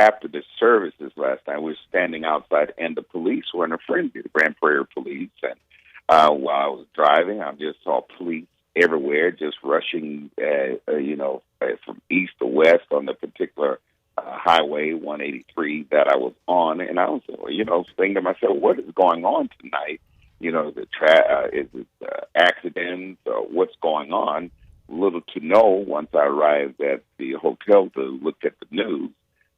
after the services last night, we were standing outside, and the police were in a frenzy, the Grand Prairie police. And while I was driving, I just saw police everywhere, just rushing, from east to west on the particular Highway 183 that I was on. And I was, thinking to myself, what is going on tonight? Is it accidents or what's going on? Little to know. Once I arrived at the hotel to look at the news,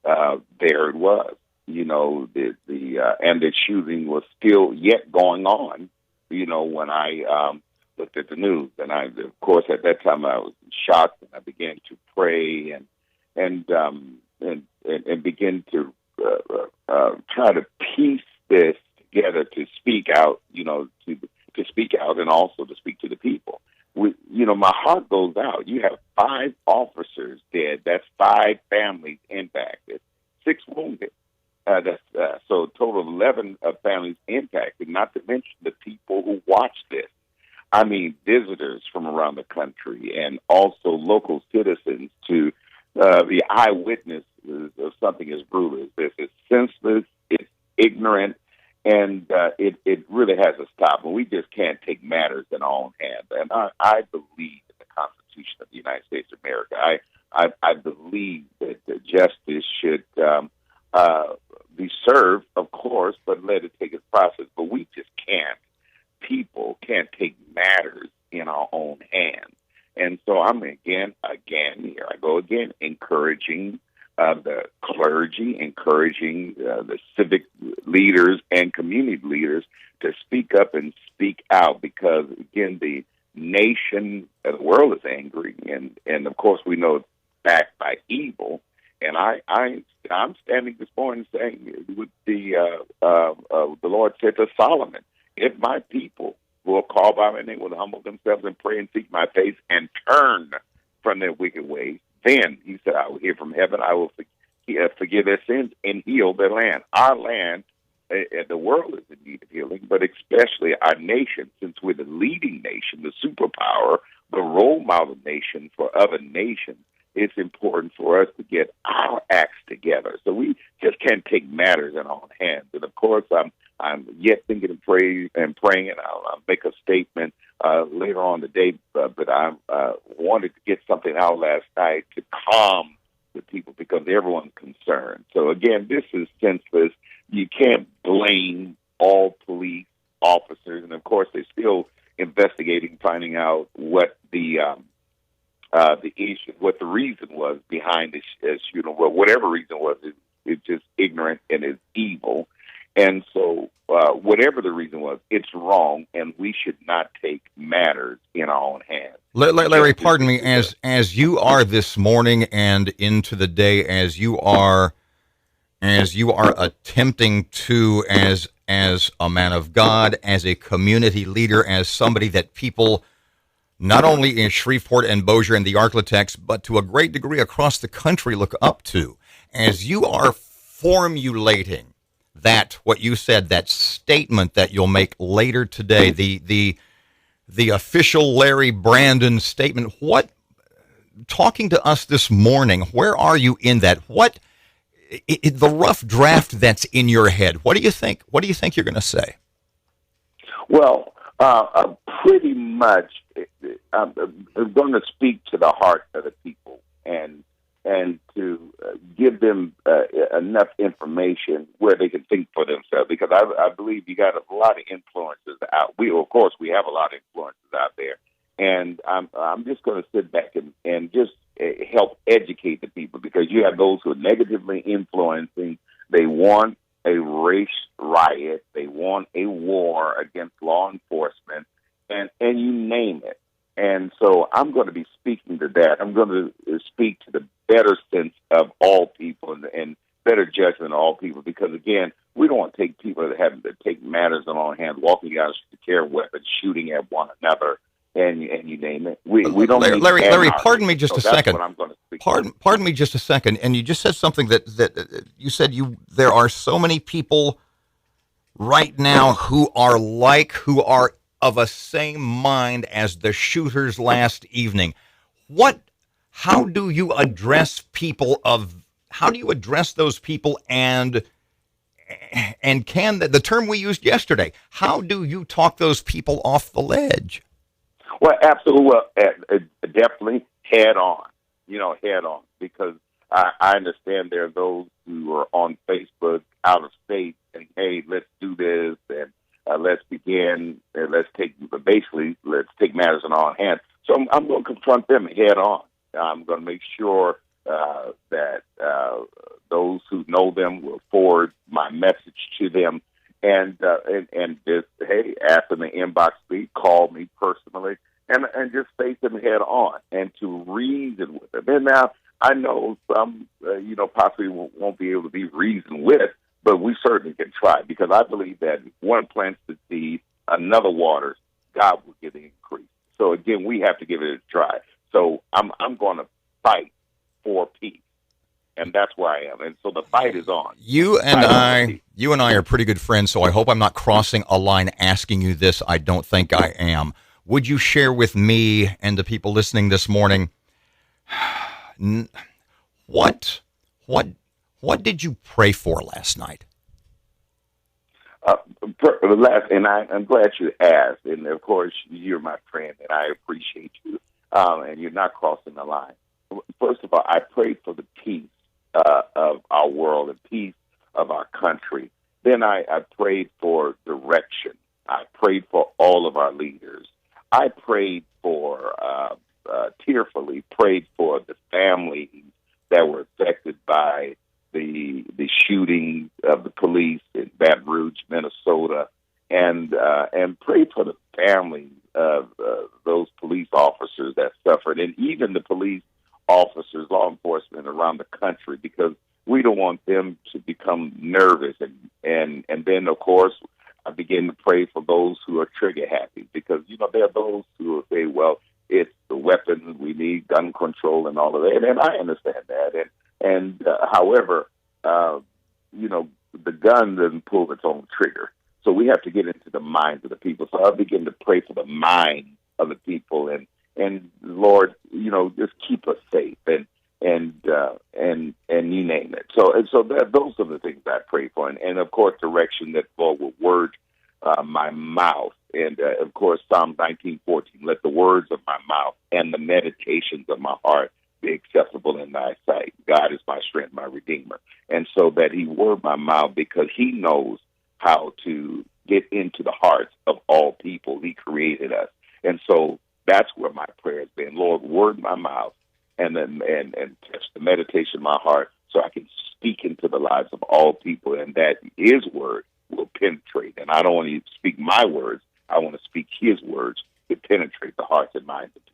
there it was. And the shooting was still yet going on. When I looked at the news, and of course, at that time I was shocked, and I began to pray and begin to try to piece this together to speak out, to speak out and also to speak to the people. My heart goes out. You have 5 officers dead. That's 5 families impacted, 6 wounded. So a total of 11 families impacted, not to mention the people who watch this. I mean, visitors from around the country and also local citizens to the eyewitnesses of something as brutal as this. It's senseless, it's ignorant, and it really has to stop. And we just can't take matters in our own hands. And I believe in the Constitution of the United States of America. I believe that the justice should be served, of course, but let it take its process. But we just can't. People can't take matters in our own hands. And so I'm again, here I go again, encouraging the clergy, encouraging the civic leaders and community leaders to speak up and speak out, because, again, the nation, the world is angry, and of course we know it's backed by evil. And I'm standing this morning saying with the Lord said to Solomon, if my people who are called by my name will humble themselves and pray and seek my face and turn from their wicked ways, then, he said, I will hear from heaven, I will forgive their sins and heal their land. Our land, the world is in need of healing, but especially our nation, since we're the leading nation, the superpower, the role model nation for other nations. It's important for us to get our acts together. So we just can't take matters in our own hands. And of course, I'm yet thinking and praying, and I'll make a statement later on today. But I wanted to get something out last night to calm the people, because everyone's concerned. So again, this is senseless. You can't blame all police officers, and of course, they're still investigating, finding out what the issue, what the reason was behind this shooting. Well, whatever reason was, it's just ignorant and it's evil. And so, whatever the reason was, it's wrong, and we should not take matters in our own hands. Larry, pardon me, as you are this morning and into the day, as you are attempting to, as a man of God, as a community leader, as somebody that people, not only in Shreveport and Bossier and the Arklatex, but to a great degree across the country, look up to, as you are formulating that, what you said, that statement that you'll make later today, the official Larry Brandon statement, talking to us this morning, where are you in that? The rough draft that's in your head, what do you think? What do you think you're going to say? Well, pretty much, I'm going to speak to the heart of the people and to give them enough information where they can think for themselves. Because I believe you got a lot of influences out. We have a lot of influences out there, and I'm just going to sit back and just help educate the people, because you have those who are negatively influencing. They want a race riot. They want a war against law enforcement, and you name it. And so I'm going to be speaking to that. I'm going to speak to the better sense of all people and better judgment of all people, because, again, we don't want to take people that have to take matters in our own hands, walking out to carry weapons, shooting at one another, and you name it. We don't. Larry, pardon me just a second. What I'm going to speak pardon me just a second. And you just said something that you said there are so many people right now who are of a same mind as the shooters last evening. How do you address people of how do you address those people, and can the term we used yesterday, how do you talk those people off the ledge? Well, absolutely. Well, definitely head on, head on, because I understand there are those who are on Facebook out of state saying, hey, let's do this, and let's begin, and let's take matters in our own hands. So I'm going to confront them head on. I'm going to make sure that those who know them will forward my message to them, and just, hey, after the inbox speak, call me personally, and just face them head on, and to reason with them. And now I know some, possibly won't be able to be reasoned with, but we certainly can try, because I believe that if one plants the seed, another waters, God will give the increase. So again, we have to give it a try. So I'm going to fight for peace, and that's where I am. And so the fight is on. You and I are pretty good friends, so I hope I'm not crossing a line asking you this. I don't think I am. Would you share with me and the people listening this morning, what did you pray for last night? And I'm glad you asked. And of course, you're my friend, and I appreciate you. And you're not crossing the line. First of all, I prayed for the peace of our world and peace of our country. Then I prayed for direction. I prayed for all of our leaders. I prayed tearfully prayed for the families that were affected by the shooting of the police in Baton Rouge, Minnesota, and prayed for the families of those police officers that suffered, and even the police officers, law enforcement around the country, because we don't want them to become nervous. And then, of course, I began to pray for those who are trigger happy, because, there are those who will say, well, it's the weapons, we need gun control and all of that. And I understand that. However, the gun doesn't pull its own trigger. So we have to get into the minds of the people. So I begin to pray for the mind of the people, and Lord, just keep us safe, and you name it. So those are the things I pray for, and of course direction that Lord will word my mouth, and of course Psalm 19:14. Let the words of my mouth and the meditations of my heart be acceptable in thy sight. God is my strength, my redeemer, and so that He word my mouth, because He knows how to get into the hearts of all people. He created us, and so that's where my prayer has been. Lord, word my mouth, and touch the meditation of my heart, so I can speak into the lives of all people, and that His word will penetrate. And I don't want to speak my words; I want to speak His words to penetrate the hearts and minds of people.